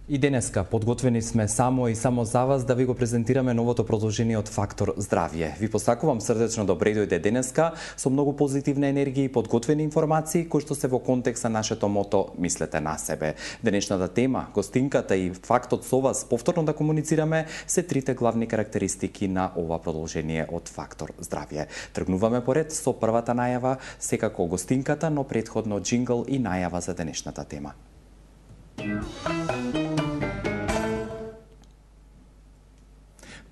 И денеска подготвени сме само и само за вас да ви го презентираме новото продолжение од Фактор Здравје. Ви посакувам срдечно добре дојде денеска со многу позитивна енергија и подготвени информации кои што се во контекст на нашето мото Мислете на себе. Денешната тема, гостинката и фактот со вас повторно да комуницираме се трите главни карактеристики на ова продолжение од Фактор Здравје. Тргнуваме поред со првата најава, секако гостинката, но претходно джингл и најава за денешната тема.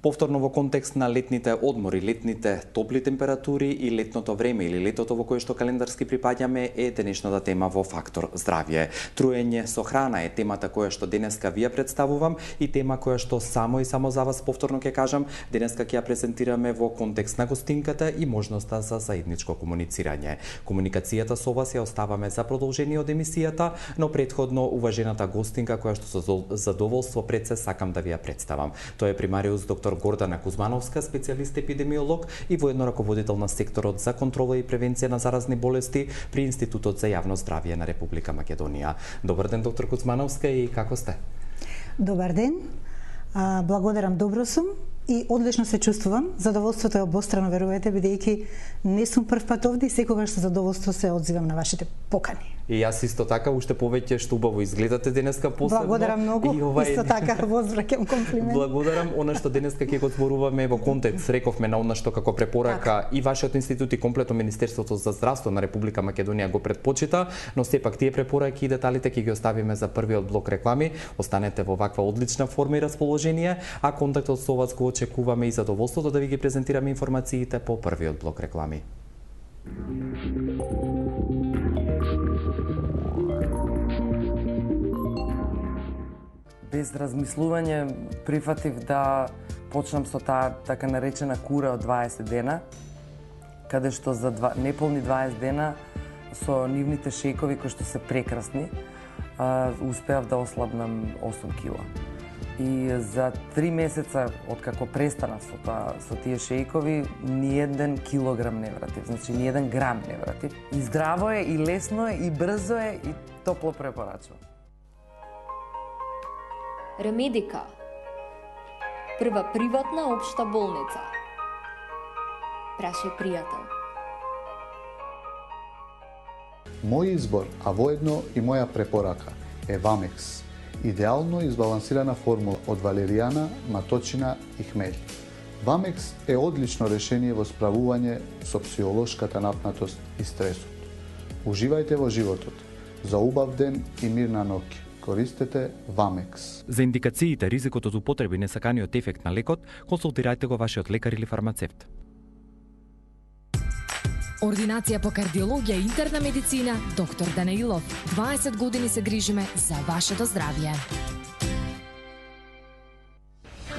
Повторно во контекст на летните одмори, летните топли температури и летното време или летото во кое што календарски припаѓаме е денешната тема во Фактор Здравје. Труење со храна е темата која што денеска ви ја представувам и тема која што само и само за вас повторно ќе кажам, денеска ќе ја презентираме во контекст на гостинката и можноста за заедничко комуницирање. Комуникацијата со вас ја оставаме за продолжение од емисијата, но претходно уважената гостинка која што со задоволство пред се сакам да ви ја представам. Тој е примариус доктор Гордана Кузмановска, специјалист епидемиолог и воедно раководител на секторот за контрола и превенција на заразни болести при Институтот за јавно здравје на Република Македонија. Добар ден, доктор Кузмановска, и како сте? Добар ден. Благодарам, добро сум и одлично се чувствувам. Задоволството е обострано, верувате, бидејќи не сум прв пат овде и секогаш со задоволство се одзивам на вашите покани. И јас исто така, уште повеќе што убаво изгледате денеска посебно. Благодарам многу, исто така возвраќам комплимент. Благодарам, она што денеска ќе го зборуваме во контекст, рековме на она што како препорака и вашиот институт и комплетно Министерството за здравство на Република Македонија го предпочита, но сепак тие препораки и деталите ќе ги оставиме за првиот блок реклами. Останете во ваква одлична форма и расположение, а контактот со вас го очекуваме и задоволството да ви ги презентираме информациите по првиот блок реклами. Без размислување прифатив да почнам со таа така наречена кура од 20 дена, каде што за неполни 20 дена со нивните шејкови кои што се прекрасни, успеав да ослабнам 8 кила. И за 3 месеца откако престанав со тие шејкови, ни еден килограм не вратив, значи ни еден грам не вратив. И здраво е, и лесно е, и брзо е, и топло препорачувам. Ремедика, прва приватна општа болница. Прашај пријател. Мој избор, а воедно и моја препорака е Вамекс. Идеално избалансирана формула од валеријана, маточина и хмелј. Вамекс е одлично решение во справување со психолошката напнатост и стресот. Уживајте во животот. За убав ден и мирна ноќ. Користете Вамекс. За индикациите, ризикот од употреби и несаканиот ефект на лекот, консултирајте го вашиот лекар или фармацевт. Ординација по кардиологија и интерна медицина, доктор Данаилов. 20 години се грижиме за вашето здравје.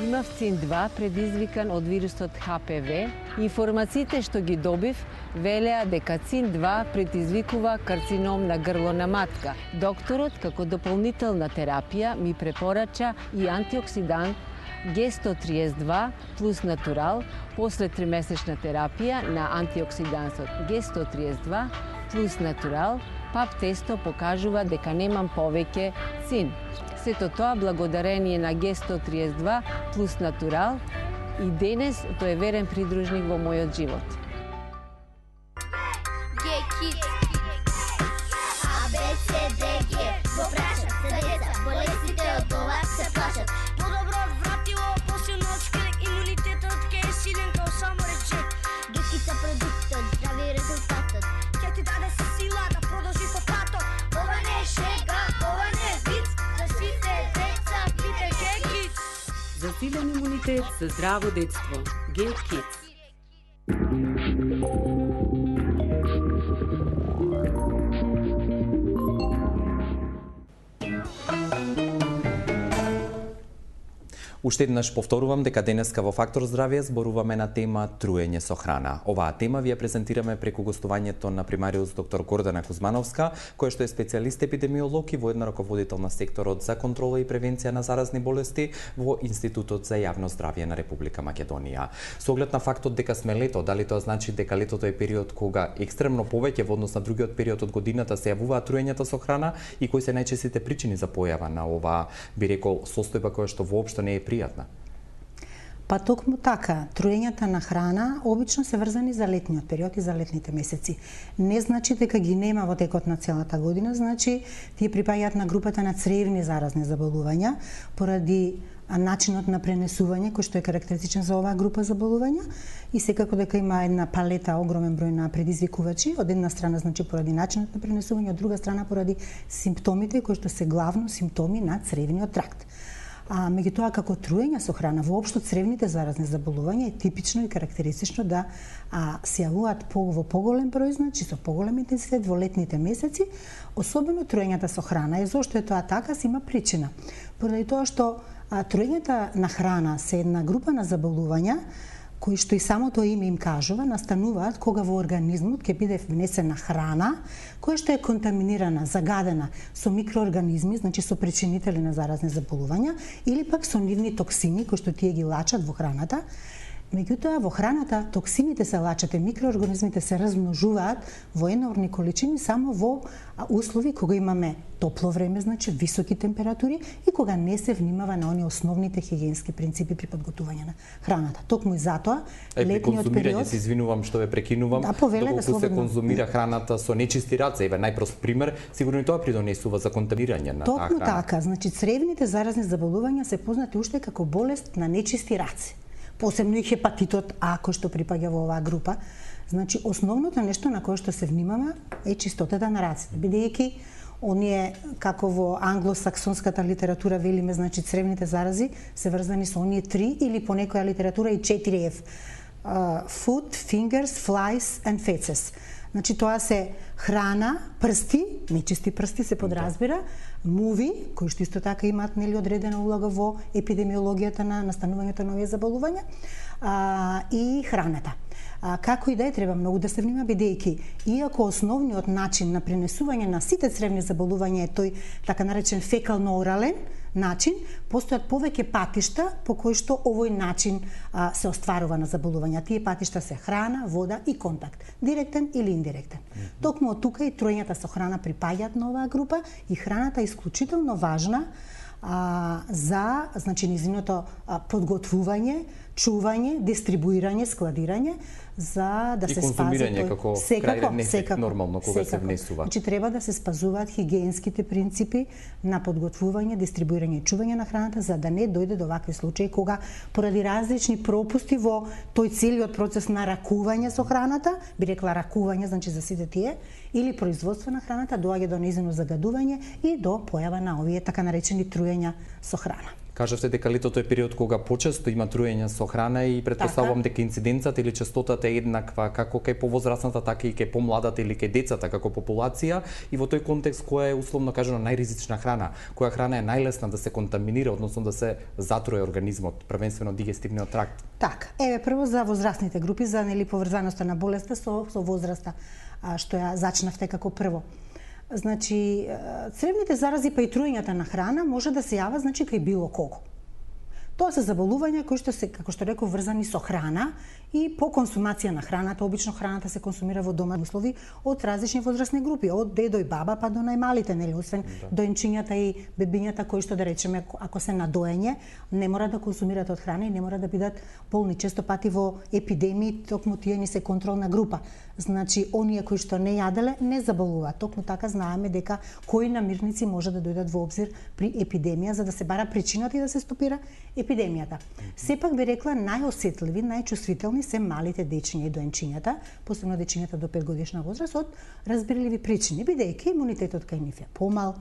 Имав ЦИН-2 предизвикан од вирусот ХПВ. Информациите што ги добив велеа дека ЦИН-2 предизвикува карцином на грлона матка. Докторот, како дополнителна терапија, ми препорача и антиоксидант Г132 плюс натурал после 3-месечна терапија на антиоксидансот Г132 плюс натурал. ПАП тесто покажува дека немам повеќе цин. Сето тоа благодарение на Г132 плюс натурал и денес тој е верен придружник во мојот живот. Во прашат се деца, болестите од ова се плашат. Подобро вратило, после ноќ, имунитетот ке е силен као само речет. Гекица продуктот, здрави резултатот. Ке ти даде се сила да продолжи по патот. Ова не е шега, ова не е виц. За сите деца, пите Г-Kids. За силен имунитет, за здраво детство. Г-Kids. Уште еднаш повторувам дека денеска во Фактор здравје зборуваме на тема труење со храна. Оваа тема ви ја презентираме преку гостувањето на примариус доктор Гордана Кузмановска, која што е специјалист епидемиолог и воедно раководител на секторот за контрола и превенција на заразни болести во Институтот за јавно здравје на Република Македонија. Со оглед на фактот дека сме лето, дали тоа значи дека летото е период кога екстремно повеќе во однос на другиот период од годината се јавуваат труењата со храна и кои се најчестите причини за појава на оваа, би рекол, состојба која што воопшто не е пријатна? Па токму така, труењата на храна обично се врзани за летниот период и за летните месеци. Не значи дека ги нема во текот на целата година, значи тие припаѓаат на групата на цревни заразни заболувања поради начинот на пренесување кој што е карактеристичен за оваа група заболувања и секако дека има една палета, огромен број на предизвикувачи, од една страна значи поради начинот на пренесување, од друга страна поради симптомите кои што се главно симптоми на цревниот тракт. Меѓутоа, како труење со храна, воопшто цревните заразни заболувања е типично и карактеристично да се јавуваат во поголем број, значи со поголем интензитет во летните месеци, особено труењата со храна. И зошто е тоа така, се има причина. Поради тоа што труењата на храна се една група на заболувања кои што и самото име им кажува, настануваат кога во организмот ќе биде внесена храна која што е контаминирана, загадена со микроорганизми, значи со причинители на заразни заболувања, или пак со нивни токсини кои што тие ги лачат во храната. Меѓутоа, во храната токсините се лачат и микроорганизмите се размножуваат во енормни количини само во услови кога имаме топло време, значи високи температури и кога не се внимава на оние основните хигиенски принципи при подготување на храната. Токму и затоа летниот период се извинувам што ве прекинувам, доколку се конзумира храната со нечисти раце, еве најпрост пример, сигурно и тоа придонесува за контаминирање на таа храна. Токму така, значи цревните заразни заболувања се познати уште како болест на нечисти раце. Посебно и хепатитот А, кој што припаѓа во оваа група. Значи, основното нешто на кое што се внимава е чистотата на рацете, бидејќи оние, како во англосаксонската литература велиме, значи цревните зарази се врзани со оние 3 или по некоја литература и 4 F. Food, fingers, flies and feces. Значи тоа се храна, прсти, нечисти прсти се подразбира, муви, кои што исто така имаат нели одредена улога во епидемиологијата на настанувањето на овие заболувања, и храната. Како и да е, треба многу да се внима, бидејќи иако основниот начин на пренесување на сите цревни заболувања е тој така наречен фекално-орален начин, постојат повеќе патишта по кои што овој начин се остварува на заболувања. Тие патишта се храна, вода и контакт, директен или индиректен. Токму од тука и труењата со храна припаѓаат на оваа група и храната е исклучително важна за, значи, низиното подготвување, чување, дистрибуирање, складирање, за да се спази како крајен ефект нормално кога се внесува. Значи треба да се спазуваат хигиенските принципи на подготвување, дистрибуирање и чување на храната за да не дојде до вакви случаи кога поради различни пропусти во тој целиот процес на ракување со храната, би рекла ракување, значи за сите тие, или производство на храната доаѓа до нејзино загадување и до појава на овие така наречени труења со храна. Кажавте дека летото е период кога почесто има труење со храна и претпоставувам дека инциденцата или честотата е еднаква како кај повозрасната, така и кај помладата или кај децата како популација, и во тој контекст која е условно кажано најризична храна, која храна е најлесна да се контаминира, односно да се затруе организмот, првенствено дигестивниот тракт. Така, еве прво за возрастните групи, за нели поврзаноста на болеста со возраста, што ја зачнавте како прво. Значи, цревните зарази па и труењата на храна може да се јава, значи, кај било кого. Тоа се заболувања кои што се, како што реков, врзани со храна и по консумација на храната. Обично храната се консумира во домашни услови од различни возрастни групи, од дедо и баба па до најмалите, нели, освен доенчињата и бебињата кои што, да речеме, ако се на доење, не мора да консумираат од храна и не мора да бидат болни. Често пати во епидемии токму тие ни се контролна група. Значи, оние кои што не јаделе не заболуваат. Токму така знаеме дека кои намирници може да дојдат во обзир при епидемија за да се бара причината и да се стопира епидемијата. Сепак би рекла најосетливи, најчувствителни се малите дечиња и доенчињата, посебно дечињата до 5 годишна возраст, од разбирливи причини, бидејќи имунитетот кај нив е помал,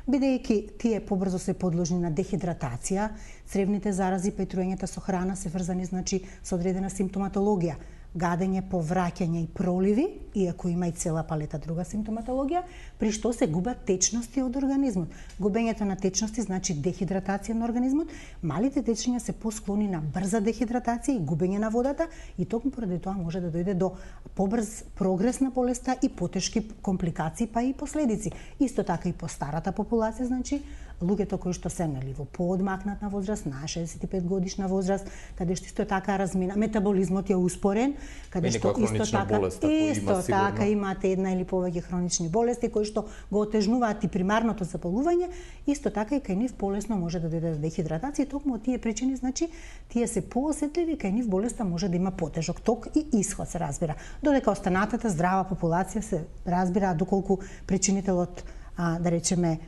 бидејќи тие побрзо се подложни на дехидратација, цревните зарази па и труењата со храна се врзани, значи, со одредена симптоматологија, гадење, повраќање и проливи иако има и цела палета друга симптоматологија, при што се губат течности од организмот. Губењето на течности значи дехидратација на организмот. Малите дечиња се посклони на брза дехидратација и губење на водата и токму поради тоа може да дојде до побрз прогрес на болеста и потешки компликации па и последици. Исто така и по старата популација, значи луѓето кои што се во поодмакната возраст, на 65 годишна возраст, каде што исто така размина метаболизмот е успорен, каде што исто така имате една или повеќе хронични болести кои што го отежнуваат и примарното заболување, исто така и кај нив полесно може да дојде до дехидратација, токму од тие причини, значи тие се поосетливи, кај нив болеста може да има потежок ток и исход, се разбира. Додека останатата здрава популација се разбира доколку причинителот да речеме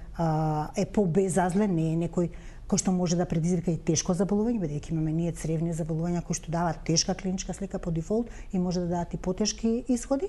е по-безазлен, не е некој кој што може да предизвика и тешко заболување, бидејќи имаме ние цревни заболувања кои што даваат тешка клиничка слика по дефолт и може да дадат и потешки исходи,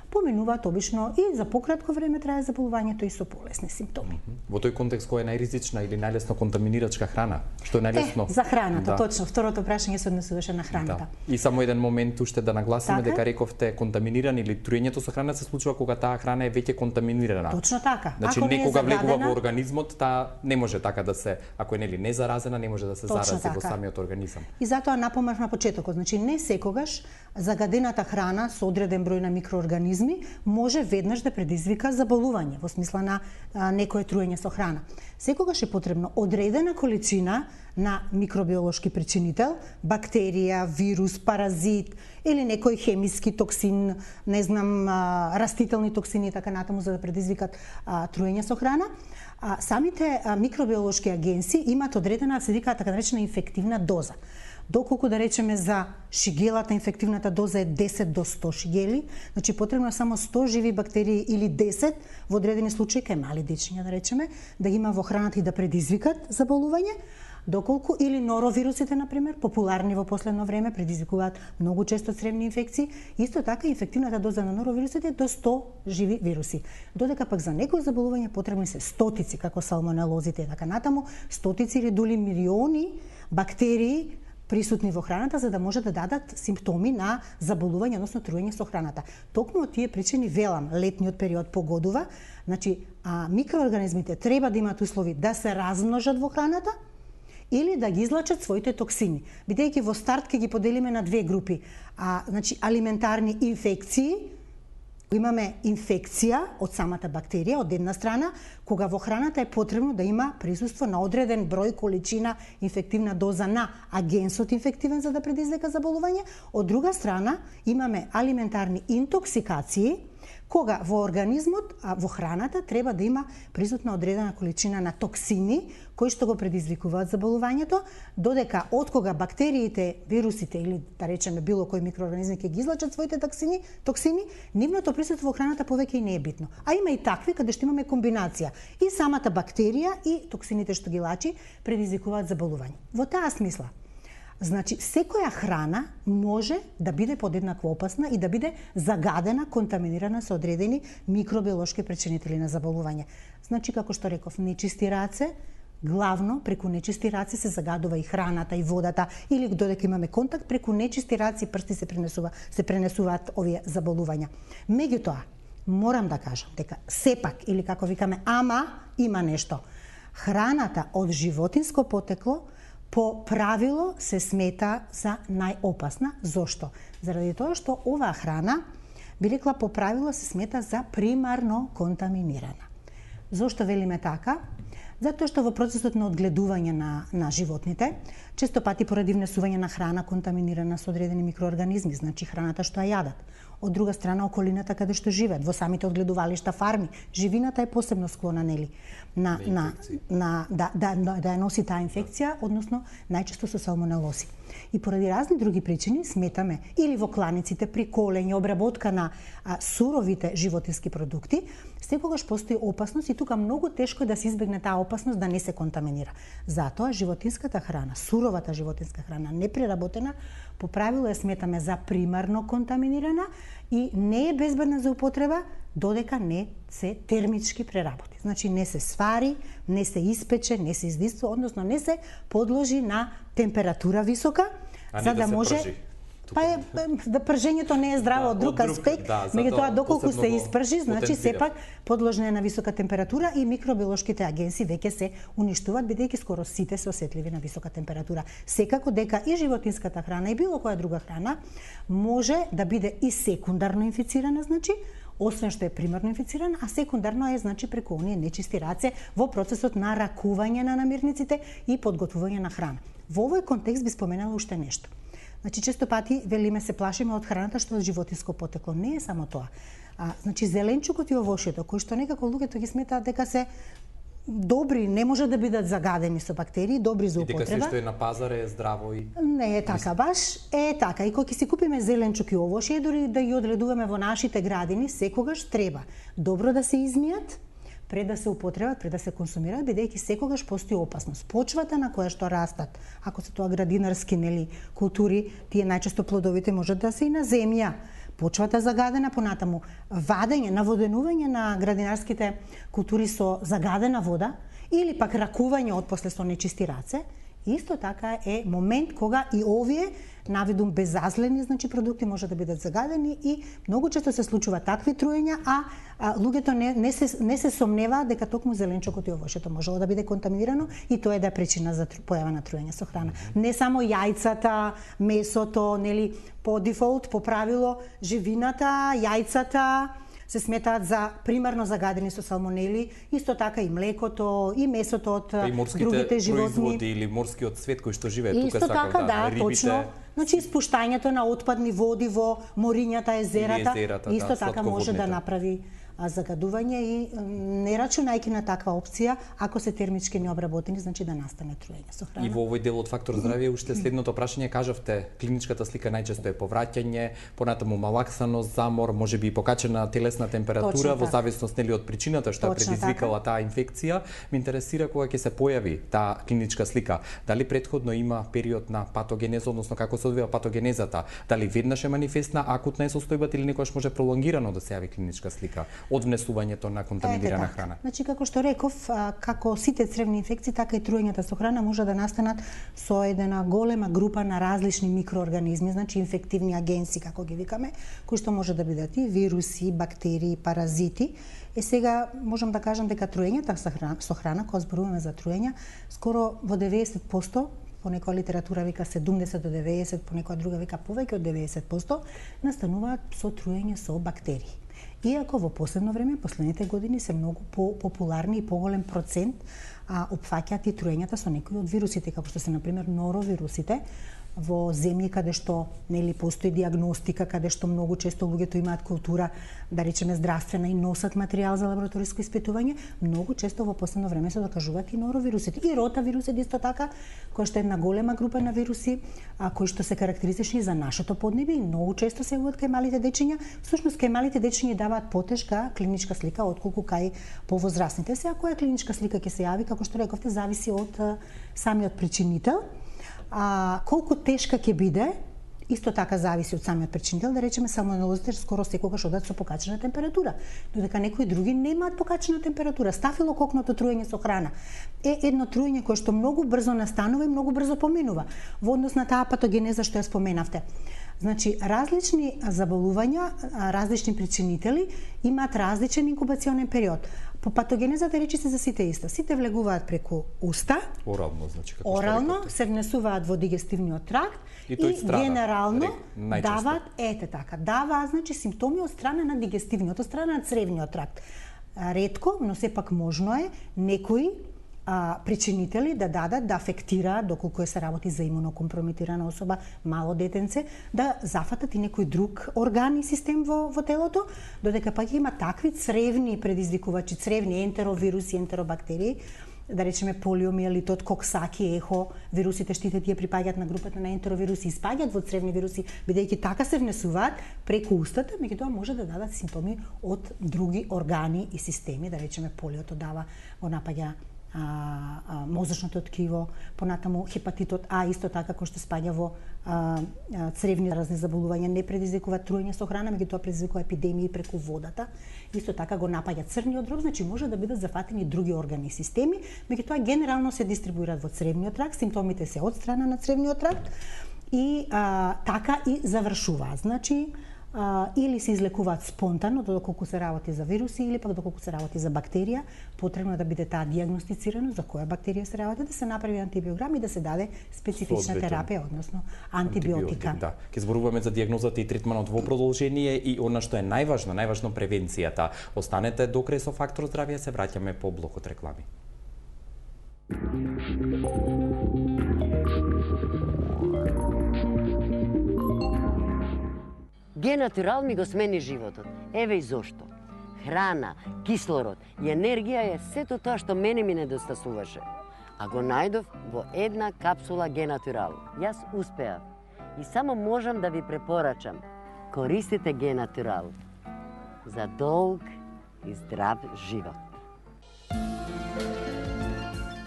поминуваат обично и за пократко време трае заболувањето и со полесни симптоми. Во тој контекст која е најризична или најлесно контаминирачка храна? Што е најлесно? За храната, точно. Второто прашање се однесуваше на храната. И само еден момент уште да нагласиме дека рековте контаминиран или труењето со храна се случува кога таа храна е веќе контаминирана. Точно така. Значи некога влегува во организмот, таа не може така да се, ако е нели незаразена, не може да се зарази во самиот организам. И затоа напомнав на почетокот, значи не секогаш загадената храна со одреден број на микроорганизми може веднаш да предизвика заболување во смисла на некое труење со храна. Секогаш е потребно одредена количина на микробиолошки причинител, бактерија, вирус, паразит или некој хемиски токсин, не знам, растителни токсини и така натаму за да предизвикат труење со храна. Самите микробиолошки агенси имаат одредена, се викаат така наречена инфективна доза. Доколку да речеме за шигелата инфективната доза е 10 до 100 шигели, значи потребно е само 100 живи бактерии или 10 во одредени случаи кај мали дечиња да речеме да има во храната и да предизвикат заболување, доколку или норовирусите на пример, популарни во последно време, предизвикуваат многу често цревни инфекции, исто така инфективната доза на норовирусите е до 100 живи вируси. Додека пак за некои заболувања потребни се стотици како салмонелозите и така натаму, стотици или дули милиони бактерии присутни во храната за да може да дадат симптоми на заболување, односно труење со храната. Токму од тие причини велам, летниот период погодува, значи микроорганизмите треба да имаат услови да се размножат во храната или да ги излачат своите токсини. Бидејќи во старт ќе ги поделиме на две групи, значи алиментарни инфекции. Имаме инфекција од самата бактерија, од една страна, кога во храната е потребно да има присуство на одреден број количина инфективна доза на агенсот инфективен за да предизвика заболување. Од друга страна, имаме алиментарни интоксикации, кога во организмот, во храната треба да има присутна одредена количина на токсини кои што го предизвикуваат заболувањето, додека откога бактериите, вирусите или да речеме било кој микроорганизми ќе ги излачат своите токсини, нивното присуство во храната повеќе и не е битно. А има и такви каде што имаме комбинација и самата бактерија и токсините што ги лачи предизвикуваат заболување. Во таа смисла, значи, секоја храна може да биде подеднакво опасна и да биде загадена, контаминирана со одредени микробиолошки причинители на заболување. Значи, како што реков, нечисти раце, главно преку нечисти раце се загадува и храната и водата или додека имаме контакт преку нечисти раце и прсти се пренесуваат овие заболувања. Меѓутоа, морам да кажам дека сепак или како викаме има нешто. Храната од животинско потекло по правило се смета за најопасна. Зошто? Заради тоа што оваа храна, би рекла по правило се смета за примарно контаминирана. Зошто велиме така? Затоа што во процесот на одгледување на животните, често пати поради внесување на храна контаминирана со одредени микроорганизми, значи храната што ја јадат. Од друга страна, околината каде што живеат, во самите одгледувалишта, фарми, живината е посебно склона нели да ја носи таа инфекција, односно најчесто со салмонелози. И поради разни други причини сметаме или во кланиците при колење, обработка на суровите животински продукти, секогаш постои опасност и тука многу тешко е да се избегне таа опасност да не се контаминира. Затоа животинската храна, суровата животинска храна, непреработена, по правило ја сметаме за примарно контаминирана и не е безбедна за употреба додека не се термички преработи. Значи не се свари, не се испече, не се издиства, односно не се подложи на температура висока, за да може Па е, да пржењето не е здраво од друг аспект, меѓутоа доколку се испржи, значи сепак подложна е на висока температура и микробиолошките агенси веќе се уништуваат, бидејќи скоро сите се осетливи на висока температура. Секако дека и животинската храна и било која друга храна може да биде и секундарно инфицирана, значи, освен што е примарно инфицирана, а секундарно е, значи, преку оние нечисти раце во процесот на ракување на намирниците и подготвување на храна. Во овој контекст би споменала уште нешто. Значи, често пати велиме се плашиме од храната што е животинско потекло. Не е само тоа. Значи, зеленчукот и овошјето, кои што некако луѓето ги сметаат дека се добри, не може да бидат загадени со бактерии, добри за употреба. И дека се што е на пазар е здраво и... Не е така баш, е така. И кога ќе си купиме зеленчук и овошје, дори да ги одредуваме во нашите градини, секогаш треба добро да се измијат, пред да се употребат, пред да се консумираат, бидејќи секогаш постои опасност. Почвата на која што растат, ако се тоа градинарски, нели, култури, тие најчесто плодовите можат да се и на земја. Почвата загадена, понатаму вадење, наводенување на градинарските култури со загадена вода или пак ракување отпосле со нечисти раце, исто така е момент кога и овие наведум безазлени, значи, продукти може да бидат загадени и многу често се случува такви труења, а луѓето не се сомневаат дека токму зеленчукот и овошјето можело да биде контаминирано и тоа е да причина за појава на труење со храна. Не само јајцата, месото, нели, по дефолт, по правило, живината, јајцата се сметаат за примарно загадени со салмонели, исто така и млекото, и месото од другите животни. Производи или морскиот свет кој што живее тука, исто така, да, точно. Значи, испуштањето на отпадни води во морињата, езерата, исто така може да направи загадување и не рачунајќи на таква опција, ако се термички необработени, значи да настане труење со храна. И во овој дел од фактор здравје уште следното прашање, кажавте, клиничката слика најчесто е повраќање, понатаму малаксаност, замор, можеби и покачена телесна температура во зависност, нели, од причината што ја предизвикала таа инфекција. Ме интересира кога ќе се појави таа клиничка слика, дали претходно има период на патогенеза, односно како се одвива патогенезата, дали веднаш е манифестна, акутна е состојбата или некогаш може пролонгирано да се јави клиничка слика од внесувањето на контаминирана храна. Значи, како што реков, како сите цревни инфекции, така и труењата со храна може да настанат со една голема група на различни микроорганизми, значи инфективни агенси, како ги викаме, кои што може да бидат и вируси, бактерии, паразити. Сега можам да кажам дека труењата со храна, кога зборуваме за труења, скоро во 90%, по некоја литература вика 70 до 90, по некоја друга вика повеќе од 90%, настануваат со труење со бактерии. Иако во последно време, последните години се многу популарни и поголем процент опфаќаат и труењата со некои од вирусите, како што се, например, норовирусите, во земји каде што, нели, постои диагностика, каде што многу често луѓето имаат култура, да речеме, здравствена и носат материјал за лабораториско испитување, многу често во последно време се докажуваат и норовирусите. И ротавирусите исто така, кои што е една голема група на вируси, кои што се карактеристични за нашето поднебје и многу често се јавуваат кај малите дечиња. Всушност, кај малите дечиња даваат потешка клиничка слика отколку кај повозрасните. Сега која клиничка слика ќе се јави, како што рековте, зависи од самиот причинител. Колку тешка ќе биде, исто така зависи од самиот причинител, да речеме салмонелозите скоро секогаш одат со покачена температура, додека некои други немаат покачена температура. Стафилококното труење со храна е едно труење кое што многу брзо настанува и многу брзо поминува во однос на таа патогенеза што ја споменавте. Значи, различни заболувања, различни причинители имаат различен инкубационен период. По патогенезата речи се за сите иста. Сите влегуваат преку уста. Орално, значи, како орално се внесуваат во дигестивниот тракт и генерално даваат, даваат, значи, симптоми од страна на дигестивниот, од страна на цревниот тракт. Ретко, но сепак можно е некои причинители да дадат, да афектираат, доколку се работи за имунокомпрометирана особа, мало детенце, да зафатат и некој друг орган и систем во телото, додека пак има такви цревни предизвикувачи, цревни ентеровируси, ентеробактерии, да речеме полиомиелитот, коксаки, ехо, вирусите штите тие припаѓаат на групата на ентеровируси и спаѓаат во цревни вируси, бидејќи така се внесуваат преку устата, меѓутоа може да дадат симптоми од други органи и системи, да речеме полиото дава, го напаѓа мозочното ткиво, понатаму хепатитот А, исто така кој што спаѓа во цревни разни заболувања, не предизвикува труење со храна, меѓутоа предизвикува епидемии преку водата. Исто така го напаѓа црниот дроб, значи може да бидат зафатени други органи и системи, меѓутоа генерално се дистрибуираат во цревниот тракт, симптомите се од страна на цревниот тракт. и така и завршуваат. Значи, или се излекуваат спонтано, доколку се работи за вируси, или пак доколку се работи за бактерија, потребно да биде таа диагностицирано за која бактерија се работи, да се направи антибиограм и да се даде специфична терапија, односно антибиотика. Да, ќе зборуваме за диагнозата и третманот во продолжение и она што е најважно превенцијата. Останете до крај со Фактор здравје, се враќаме по блокот реклами. Генатурал ми го смени животот. Еве и зошто. Храна, кислород и енергија е сето тоа што мене ми недостасуваше. А го најдов во една капсула Генатурал. Јас успеав. И само можам да ви препорачам. Користите Генатурал за долг и здрав живот.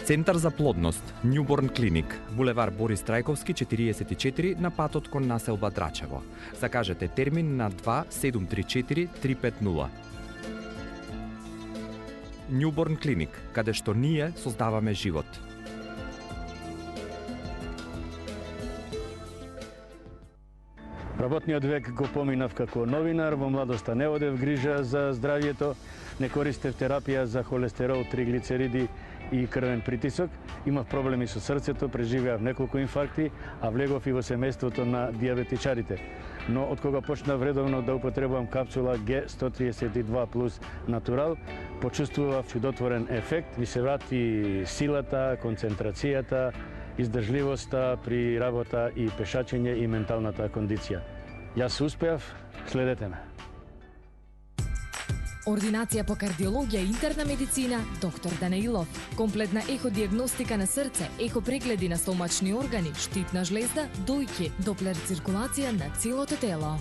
Центар за плодност, Newborn Clinic, булевар Борис Трајковски 44 на патот кон населба Драчево. Закажете термин на 2734 350. Newborn Clinic, каде што ние создаваме живот. Работниот век го поминав како новинар, во младоста не одев грижа за здравјето, не користев терапија за холестерол, триглицериди и крвен притисок. Имав проблеми со срцето, преживеав неколку инфаркти, а влегов и во семејството на диабетичарите. Но од кога почнав редовно да употребувам капсула G132 плюс Натурал, почувствував чудотворен ефект, ми се врати силата, концентрацијата, издржливоста при работа и пешачење и менталната кондиција. Јас успеав, следете ме. Ординација по кардиологија и интерна медицина, доктор Данаилов. Комплетна еходиагностика на срце, ехопрегледи на стомачни органи, штитна жлезда, дојки, доплер циркулација на целото тело.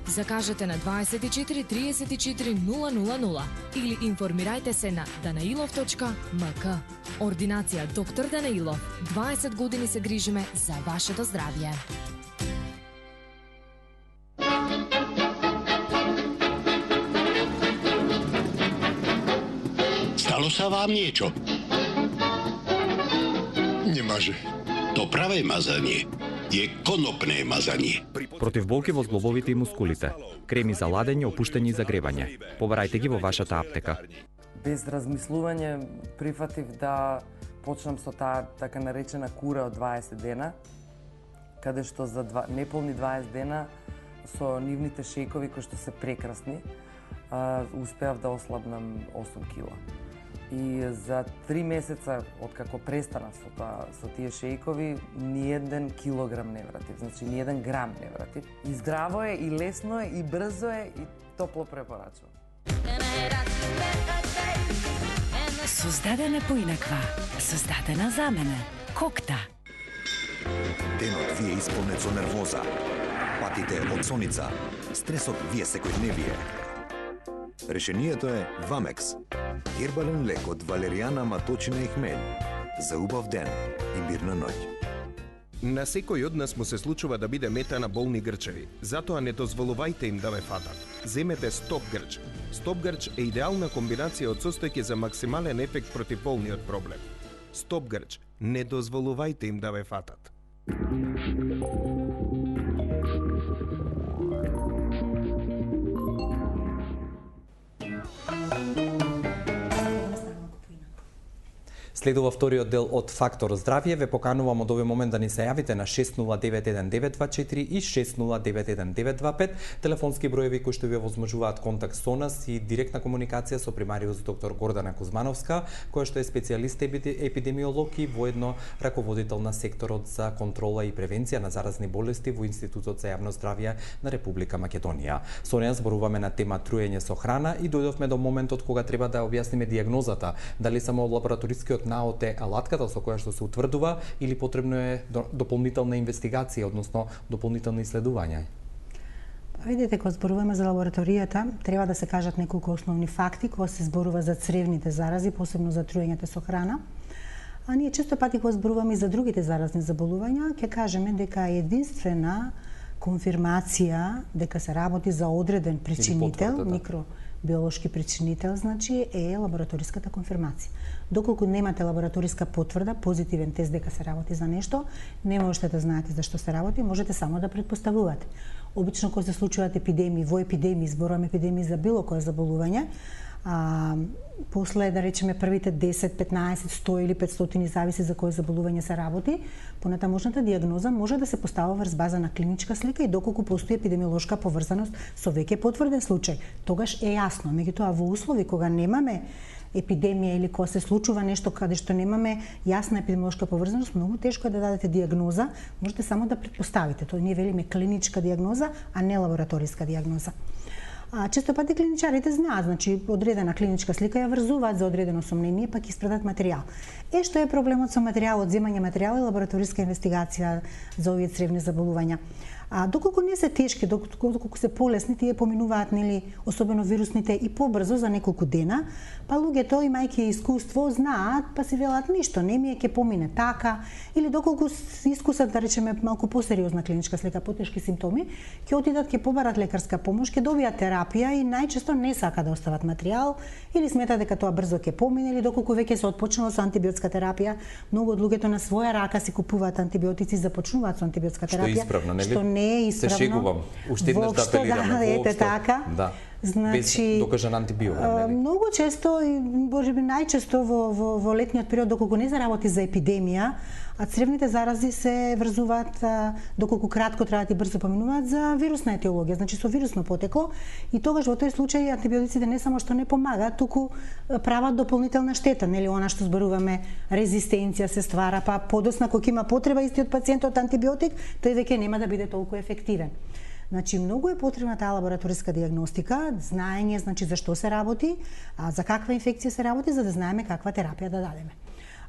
Закажете на 24 34 000 или информирајте се на danailov.mk. Ординација доктор Данаилов. 20 години се грижиме за вашето здравје. Stalo sa vám niečo? Nemaže. To pravé mazanie je konopné mazanie. Против болки во зглобовите и мускулите, креми за ладење, опуштање и загревање. Побарајте ги во вашата аптека. Без размислување прифатив да почнам со таа така наречена кура од 20 дена, каде што за неполни 20 дена со нивните шејкови кои што се прекрасни, успеав да ослабнам 8 кила. И за 3 месеца откако престанав со тие шејкови, ни еден килограм не вратив, значи ни еден грам не вратив. И здраво е, и лесно е, и брзо е, и топло препорачувам. Создадена поинаква, создадена за мене. Кокта. Денот ви е исполнет со нервоза. Патите од соница. Стресот ви е секојдневие. Решението е Вамекс. Гербален лек од валеријана, маточина и хмелј. За убав ден и мирна ноќ. На секој од нас му се случува да биде мета на болни грчеви. Затоа не дозволувајте им да ве фатат. Земете Стоп Грч. Стоп Грч е идеална комбинација од состојки за максимален ефект против болниот проблем. Стоп Грч. Не дозволувајте им да ве фатат. Следува вториот дел од Фактор здравје. Ве поканувам од овој момент да ни се јавите на 6091-924 и 6091-925, телефонски броеви кои што ви овозможуваат контакт со нас и директна комуникација со примариус доктор Гордана Кузмановска, која што е специјалист епидемиолог и воедно раководител на секторот за контрола и превенција на заразни болести во Институтот за јавно здравје на Република Македонија. Со неа зборуваме на тема труење со храна и дојдовме до моментот кога треба да објасниме дијагнозата, дали само лабораторискиот наот е алатката со која што се утврдува или потребно е дополнителна инвестигација, односно дополнителни исследувања? Видите, кога зборуваме за лабораторијата, треба да се кажат неколку основни факти кога се зборува за цревните зарази, посебно за труењето со храна. А ние често пати кога зборуваме и за другите заразни заболувања, ќе кажеме дека е единствена конфирмација дека се работи за одреден причинител, биолошки причинител, значи е лабораториската конфирмација. Доколку немате лабораториска потврда, позитивен тест дека се работи за нешто, не можете да знаете за што се работи, можете само да претпоставувате. Обично кога се случуваат епидемии, во епидемии, зборуваме епидемии за било кое заболување, после, да речеме, првите 10, 15, 100 или 500, зависи за кое заболување се работи, понатамошната диагноза може да се поставува врз база на клиничка слика и доколку постои епидемиолошка поврзаност со веќе потврден случај, тогаш е јасно. Меѓутоа, во услови кога немаме епидемија или кога се случува нешто каде што немаме јасна епидемиолошка поврзаност, многу тешко е да дадете диагноза, можете само да претпоставите. Тоа ние велиме клиничка диагноза, а не лабораториска диагноза. Често пати клиничарите знаат, значи одредена клиничка слика ја врзуваат за одредено сомнение, пак испратат материјал. Што е проблемот со материјалот, земање материјал и лабораториска инвестигација за овие цревни заболувања? Доколку не се тешки, доколку се полесни, тие поминуваат, нели, особено вирусните и побрзо за неколку дена, па луѓето, имајќи искуство, знаат, па си велат ништо, не ми е, ќе помине така, или доколку искусат, да речеме, малку посериозна клиничка слика, потешки симптоми, ќе отидат, ќе побарат лекарска помош, ќе добијат терапија и најчесто не сака да остават материјал, или смета дека тоа брзо ќе помине, или доколку веќе се отпочнало со антибиотска терапија, многу од луѓето на своја рака си купуваат антибиотици, започнуваат со антибиотска терапија, што е исправно, нели? Што не е исправно. Се шегувам. Уште еднаш да апелираме воопшто. Така. Да. Значи, без докажан антибиограм, нели? Многу често, и можеби најчесто во летниот период, доколку не заработи за епидемија, а цревните зарази се врзуваат, доколку кратко траат и брзо поминуваат, за вирусна етиологија, значи со вирусно потекло, и тогаш во тој случај антибиотиците не само што не помагаат, туку прават дополнителна штета, нели, она што зборуваме резистенција се ствара, па подосна кога има потреба истиот пациент од антибиотик, тој веќе нема да биде толку ефективен. Значи, многу е потребна таа лабораториска диагностика, знаење, значи, за што се работи, за каква инфекција се работи, за да знаеме каква терапија да дадеме.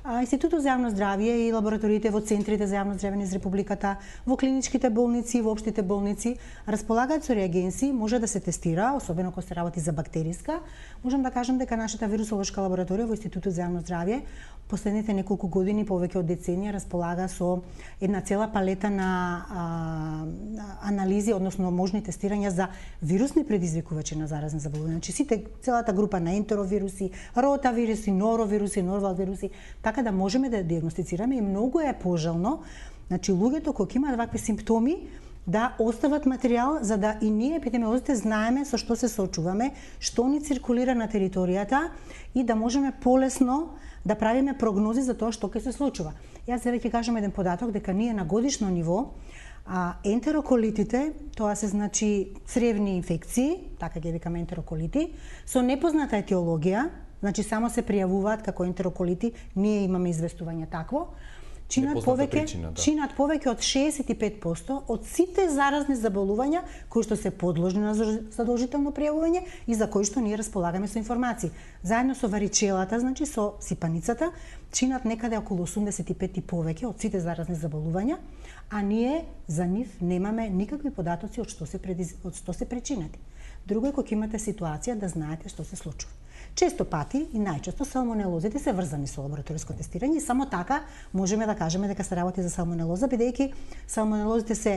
Институтот за јавно здравје и лабораториите во центрите за јавно здравје низ Републиката, во клиничките болници и во општите болници располагаат со реагенси, може да се тестира, особено кога се работи за бактериска. Можам да кажам дека нашата вирусолошка лабораторија во Институтот за јавно здравје последните неколку години, повеќе од деценија, располага со една цела палета на анализи, односно можни тестирања за вирусни предизвикувачи на заразни заболувања. Значи, целата група на ентеровируси, ротавируси, норовируси, норвалвируси, така да можеме да диагностицираме, и многу е пожелно, значи, луѓето кои имаат вакви симптоми, да остават материјал за да и ние епидемиолозите знаеме со што се соочуваме, што ни циркулира на територијата и да можеме полесно да правиме прогнози за тоа што ќе се случува. Јас сега ќе кажам еден податок дека ние на годишно ниво ентероколитите, тоа се значи цревни инфекции, така ги викаме ентероколити, со непозната етиологија, значи само се пријавуваат како ентероколити, ние имаме известување такво, чинат повеќе од 65% од сите заразни заболувања кои што се подложни на задолжително пријавување и за кои што ние располагаме со информации. Заедно со варичелата, значи со сипаницата, чинат некаде околу 85 и повеќе од сите заразни заболувања, а ние за нив немаме никакви податоци од што се причинати. Друго е кога имате ситуација да знаете што се случува. Често пати и најчесто салмонелозите се врзани со лабораториско тестирање и само така можеме да кажеме дека се работи за салмонелоза, бидејќи салмонелозите се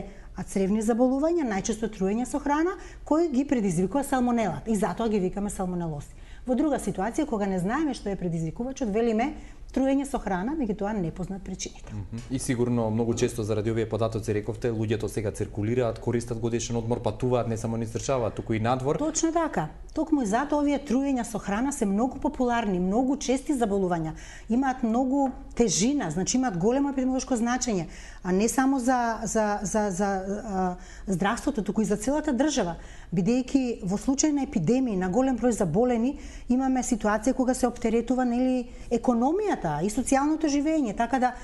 цревни заболувања, најчесто труење со храна, кои ги предизвикува салмонелата и затоа ги викаме салмонелози. Во друга ситуација, кога не знаеме што е предизвикувачот, велиме труење со храна, меѓутоа непознат причинител. И сигурно многу често заради овие податоци рековте, луѓето сега циркулираат, користат годишен одмор, патуваат, не само низ држава, туку и надвор. Точно така. Токму и затоа овие труења со храна се многу популарни, многу чести заболувања. Имаат многу тежина, значи имаат големо епидемиолошко значење, а не само за здравството, туку и за целата држава, бидејќи во случај на епидемии, на голем број заболени, имаме ситуација кога се оптеретува, нели, економијата и социјалното живење, така да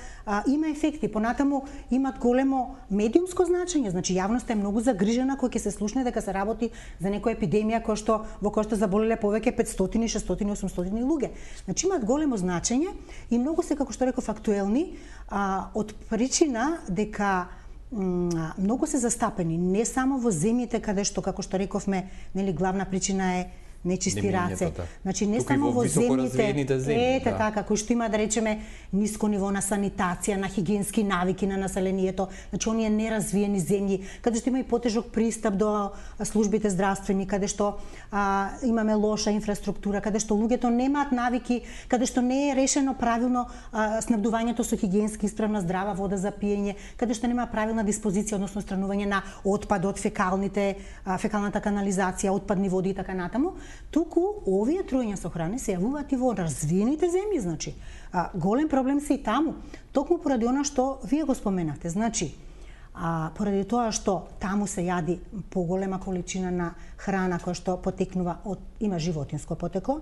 има ефекти. Понатаму имат големо медиумско значење, значи јавноста е многу загрижена кога ќе се слушне дека се работи за некоја епидемија во која што заболеле повеќе 500, 600, 800 луѓе. Значи имаат големо значење и многу се, како што реков, актуелни, од причина дека многу се застапени, не само во земјите каде што, како што рековме, нели, главна причина е нечисти раце. Значи не тука само во земјите, земји, така, кои што има да речеме ниско ниво на санитација, на хигиенски навики на населението, значи оние неразвиени земји, каде што има и потежок пристап до службите здравствени, каде што имаме лоша инфраструктура, каде што луѓето немаат навики, каде што не е решено правилно снабдувањето со хигиенски исправна здрава вода за пиење, каде што нема правилна диспозиција, односно странување на отпад од фекалната канализација, отпадни води и така натаму. Туку овие труења со храна се јавуваат и во развиените земји, значи. Голем проблем се и таму. Токму поради она што вие го споменавте, значи, поради тоа што таму се јади поголема количина на храна која што потекнува има животинско потекло.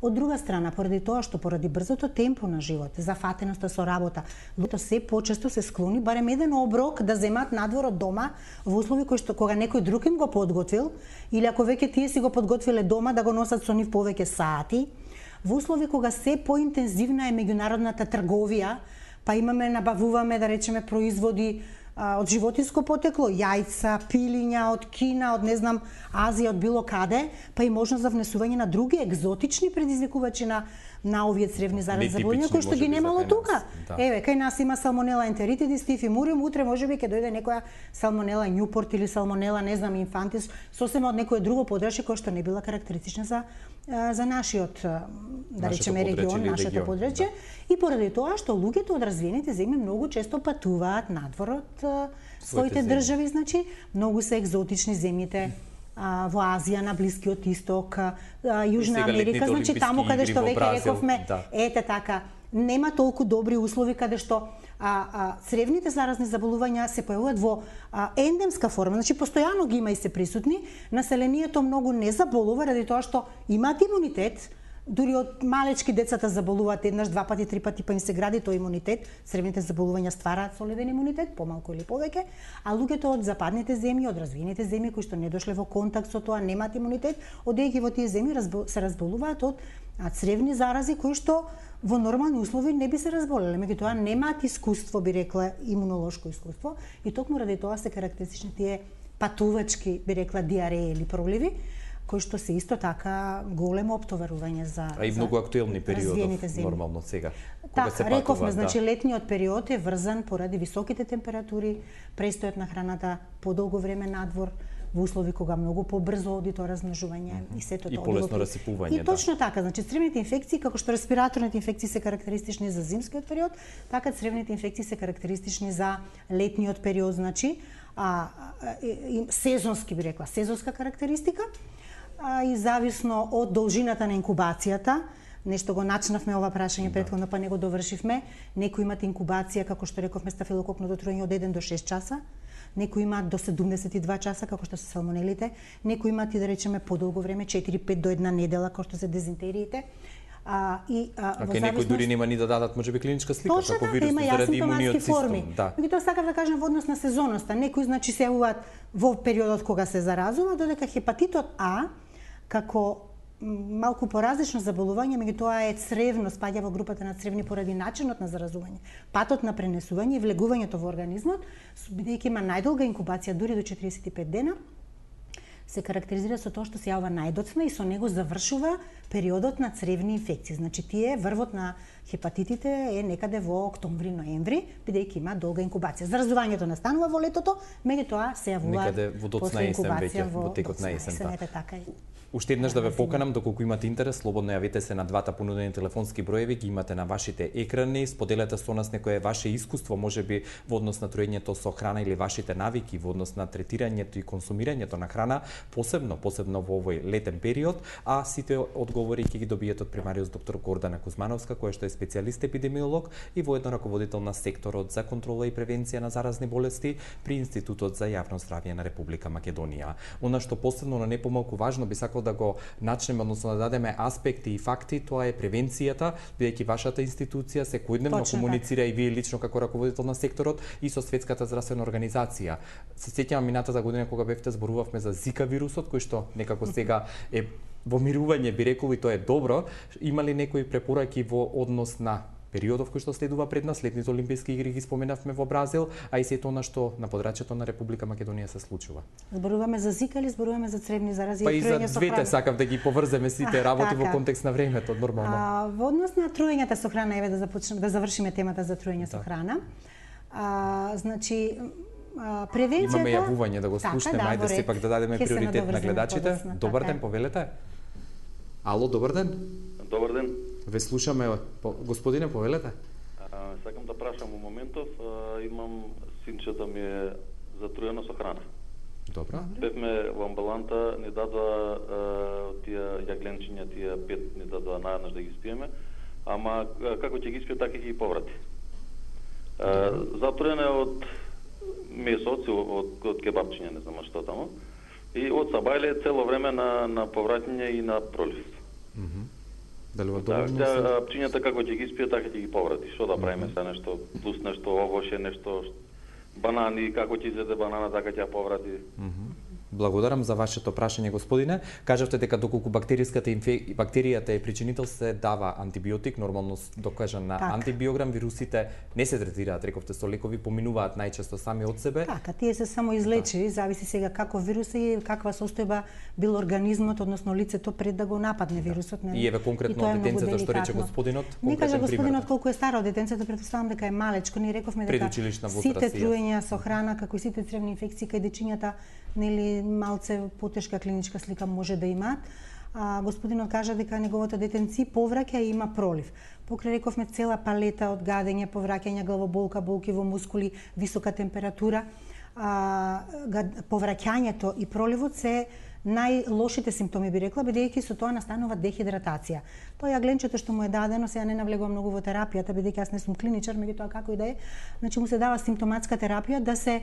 Од друга страна, поради тоа што поради брзото темпо на живот, зафатеноста со работа, луѓето се почесто се склони барем еден оброк да земат надвор од дома во услови кои што кога некој друг им го подготвил или ако веќе тие си го подготвиле дома да го носат со нив повеќе сати, во услови кога се поинтензивна е меѓународната трговија, па набавуваме да речеме производи од животинско потекло, јајца, пилиња од Кина, од не знам Азија, од било каде, па и можност за внесување на други екзотични предизвикувачи на овие цревни заразни заболувања кои што ги немало тука. Еве, кај нас има салмонела ентеритидис, тифимуриум, утре можеби ќе дојде некоја салмонела Нјупорт или салмонела, не знам, инфантис, сосема од некое друго подрачје кој што не била карактеристична за нашиот, да речеме, регион, нашето подрачје. И поради тоа што луѓето од развиените земји многу често патуваат надвор од своите држави, значи, многу се екзотични земјите во Азија, на Блискиот Исток, Јужна Америка, значи таму каде што веќе рековме, ете така, нема толку добри услови каде што цревните заразни заболувања се појавуваат во ендемска форма, значи постојано ги има и се присутни, населението многу не заболува ради тоа што имаат имунитет. Дури од малечки децата заболуваат еднаш, два пати, три пати, па им се гради тој имунитет. Цревните заболувања ствараат солиден имунитет, помалку или повеќе, а луѓето од западните земји, од развиените земји кои што не дошле во контакт со тоа, немаат имунитет, одејќи во тие земји се разболуваат од цревни зарази кои што во нормални услови не би се разболеле, меѓутоа немаат искуство, би рекла, имунолошко искуство, и токму ради тоа се карактеристични тие патувачки, би рекла, диареи или проливи, кои што се исто така големо оптоварување за и многу актуелни периодов нормално сега. Така, рековме, значи летниот период е врзан поради високите температури, престојот на храната подолго време надвор, во услови кога многу побрзо оди тоа размножување и сето тоа. И полесно расипување. И точно така, значи цревните инфекции, како што респираторните инфекции се карактеристични за зимскиот период, така цревните инфекции се карактеристични за летниот период, значи сезонски, би рекла, сезонска карактеристика. И зависно од должината на инкубацијата, нешто го начнавме ова прашање претходно, па не го довршивме, некои имат инкубација, како што рековме, стафилококното труење од 1 до 6 часа, некои имаат до 72 часа, како што се салмонелите, некои имаат и да речеме подолго време, 4-5 до 1 недела, како што се дизентериите. Кај некои дури нема ни да дадат можеби клиничка слика како вирус заради имуниот систем. Меѓутоа сакав да кажам во однос на сезонноста, некои значи се јавуваат во периодот кога се заразува, додека хепатитот А како малку поразлично заболување, меѓутоа е цревно, спаѓа во групата на цревни поради начинот на заразување, патот на пренесување и влегувањето во организмот, бидејќи има најдолга инкубација дури до 45 дена, се карактеризира со тоа што се јавува најдоцна и со него завршува периодот на цревни инфекции. Значи тие врвот на хепатитите е некаде во октомври-ноември, бидејќи има долга инкубација. Заразувањето настанува во летото, меѓутоа се јавува после инкубација во текот на есента. Уште еднаш да ве поканам, доколку имате интерес, слободно јавете се на двата понудени телефонски броеви, ги имате на вашите екрани, споделете со нас некое ваше искуство, можеби во однос на труењето со храна или вашите навики во однос на третирањето и консумирањето на храна, посебно во овој летен период, а сите одговори ќе ги добиете од примариус доктор Гордана Кузмановска, која што е специјалист епидемиолог и воедно раководител на секторот за контрола и превенција на заразни болести при Институтот за јавно здравје на Република Македонија. Она што посебно, но не помалку важно, би сакал да го начнеме, односно да дадеме аспекти и факти, тоа е превенцијата, бидејќи вашата институција секојдневно комуницира и вие лично како раководител на секторот и со Светската здравствена организација. Се сеќавам минатата година кога бевте зборувавме за Зика вирусот, кој што некако сега е во мирување, би рекол, и тоа е добро. Има ли некои препораки во однос на периодов кој што следува пред нас, летните олимписки игри ги споменавме во Бразил, а и сето она што на подрачјето на Република Македонија се случува. Зборуваме за Зика или зборуваме за цревни зарази? Па и за двете сакав да ги поврземе сите работи во контекст на времето, нормално. Во однос на труењата со храна, еве да завршиме темата за труење со храна. Значи, превенцијата... Имаме јавување да го слушнеме, ајде сепак да дадеме приоритет на гледачите. Добар ден, повелете. Ало, добар ден. Добар ден. Ве слушаме, господине, повелете. Сакам да прашам во моментов, имам синчето ми е затруено со храна. Добро. Бевме во амбуланта, ни дадоа тие јагленчиња, тие 5 ни дадоа наеднаш да ги спиеме, ама како ќе ги спие, така ќе ги поврати. Затруено е од месо, од кебапчиња, не знам што тамо, и од сабајле цело време на повраќање и на пролив. Дали доволно? Пчињата како ќе ги спие, така ќе ги поврати. Што да правиме сега, нешто плюс, нешто овоше, нешто банани, како ќе изеде банана, така ќе ја поврати. Благодарам за вашето прашање, господине. Кажавте дека доколку бактеријата е причинител, се дава антибиотик, нормално докажан на антибиограм, вирусите не се третираат, рековте, со лекови, поминуваат најчесто сами од себе. Така, тие се само излечи, зависи сега каков вирус и каква состојба бил организмот, односно лицето пред да го нападне вирусот. И еве конкретно од детенцето што рече господинот, не кажа господинот колку е старо детенцето, претпоставам дека е малечко, ние рековме дека сите труења со храна, како и сите цревни инфекции кај дечињата, нели малце потешка клиничка слика може да имаат. Господинот кажа дека неговото детенци повраќа и има пролив. Покрај рековме цела палета од гадење, повраќање, главоболка, болки во мускули, висока температура. Повраќањето и проливот се најлошите симптоми, би рекла, бидејќи со тоа настанува дехидратација. Тоа јагленчето што му е дадено, сега не навлегувам многу во терапијата, бидејќи јас не сум клиничар, меѓутоа како и да е, значи му се дава симптоматска терапија да се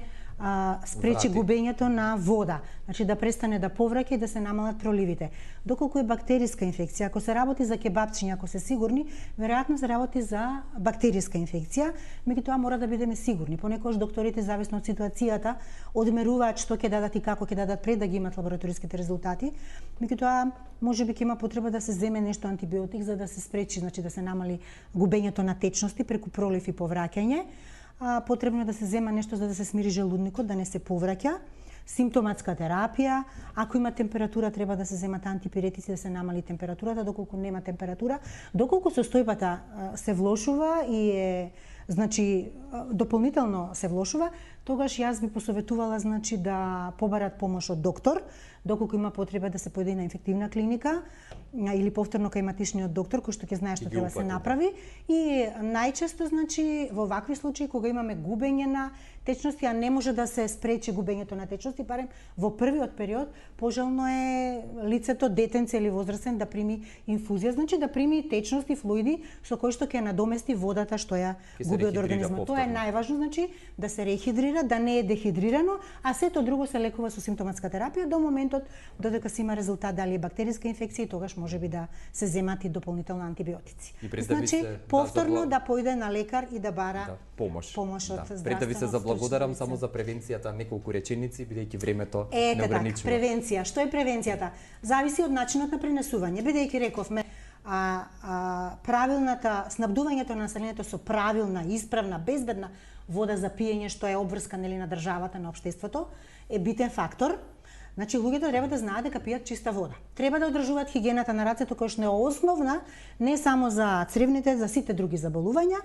спречи губењето на вода, значи да престане да повраќа и да се намалат проливите. Доколку е бактериска инфекција, ако се работи за кебапчиња, ако се сигурни, веројатно се работи за бактериска инфекција, меѓутоа мора да бидеме сигурни. Понекогаш докторите, зависно од ситуацијата, одмеруваат што ќе дадат и како ќе дадат пред да ги имат лабораториските резултати. Меѓутоа, можеби ќе има потреба да се земе нешто антибиотик за да се спречи, значи да се намали губењето на течности преку пролив и повраќање. Потребно е да се зема нешто за да се смири желудникот, да не се повраќа. Симптоматска терапија, ако има температура треба да се земат антипиретици да се намали температурата, доколку нема температура, доколку состојбата се влошува и е значи дополнително се влошува, тогаш јас би посоветувала значи да побарат помош од доктор, доколку има потреба да се појде на инфективна клиника или повторно кај матишниот доктор кој што ќе знае што треба да се направи. И најчесто значи во вакви случаи кога имаме губење на течности, а не може да се спречи губењето на течности, барем во првиот период пожелно е лицето, детенце или возрастен да прими инфузија, значи да прими течности, флуиди со кои што ќе надомести водата што ја губи од организмот. Тоа е најважно, значи да се рехидрира, да не е дехидрирано, а сето друго се лекува со симптоматска терапија до моментот додека се има резултат дали е бактериска инфекција и тогаш можеби да се земат и дополнително антибиотици. Значи повторно да појде на лекар и да бара помош од здравствено. Пред да ви се заблагодарам само за превенцијата неколку реченици, бидејќи времето не ограничува. Превенција. Што е превенцијата? Зависи од начинот на пренесување. Бидејќи рековме правилната снабдувањето на населението со правилна, исправна, безбедна вода за пиење, што е обврска нели на државата, на општеството, е битен фактор. Значи луѓето треба да знаат дека пијат чиста вода. Треба да одржуваат хигиената на рацете, која што е основна не само за цревните, за сите други заболувања,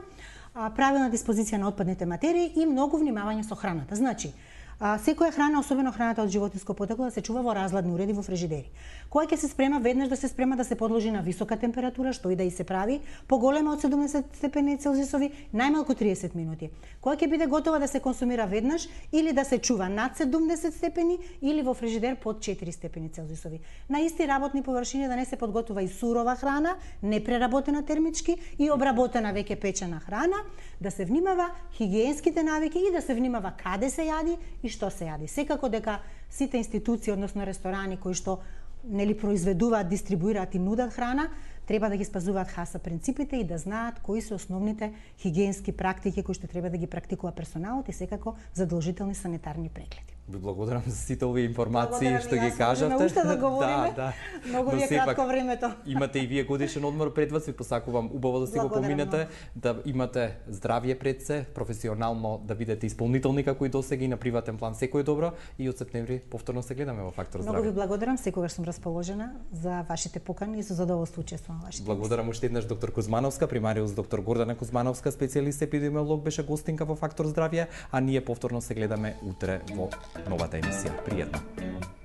правилна диспозиција на отпадните материи и многу внимавање со храната. Значи, секоја храна, особено храната од животинско потекло, да се чува во разладни уреди во фрижидери. Која ќе се спрема веднаш да се спрема да се подложи на висока температура, што и да и се прави, поголема од 70 степени Целзиусови, најмалку 30 минути. Која ќе биде готова да се консумира веднаш или да се чува над 70 степени или во фрижидер под 4 степени Целзиусови. На исти работни површини да не се подготвува и сурова храна, непреработена термички и обработена веќе печена храна, да се внимава хигиенските навики и да се внимава каде се јади и што се јади. Секако дека сите институции, односно ресторани кои што нели произведуваат, дистрибуираат и нудат храна, треба да ги спазуваат ХАСА принципите и да знаат кои се основните хигиенски практики кои што треба да ги практикува персоналот и секако задолжителни санитарни прегледи. Ви благодарам за сите овие информации Благодарам што и ги јас. кажавте. Можеме уште да говориме. Да. Многу ви е сепак, кратко времето. Имате и вие годишен одмор пред вас, ви посакувам убаво да си го поминете, да имате здравје пред се, професионално да бидете исполнителни како и досега и на приватен план секој добро и од септември повторно се гледаме во Фактор здравје. Многу ви благодарам, секогаш сум расположена за вашите покани и со задоволство учествувам во вашите. Благодарам уште еднаш доктор Кузмановска, примариус доктор Гордана Кузмановска, специјалист епидемиолог, беше гостинка во Фактор здравје, а ние повторно се гледаме утре во новата емисија. Пријатно.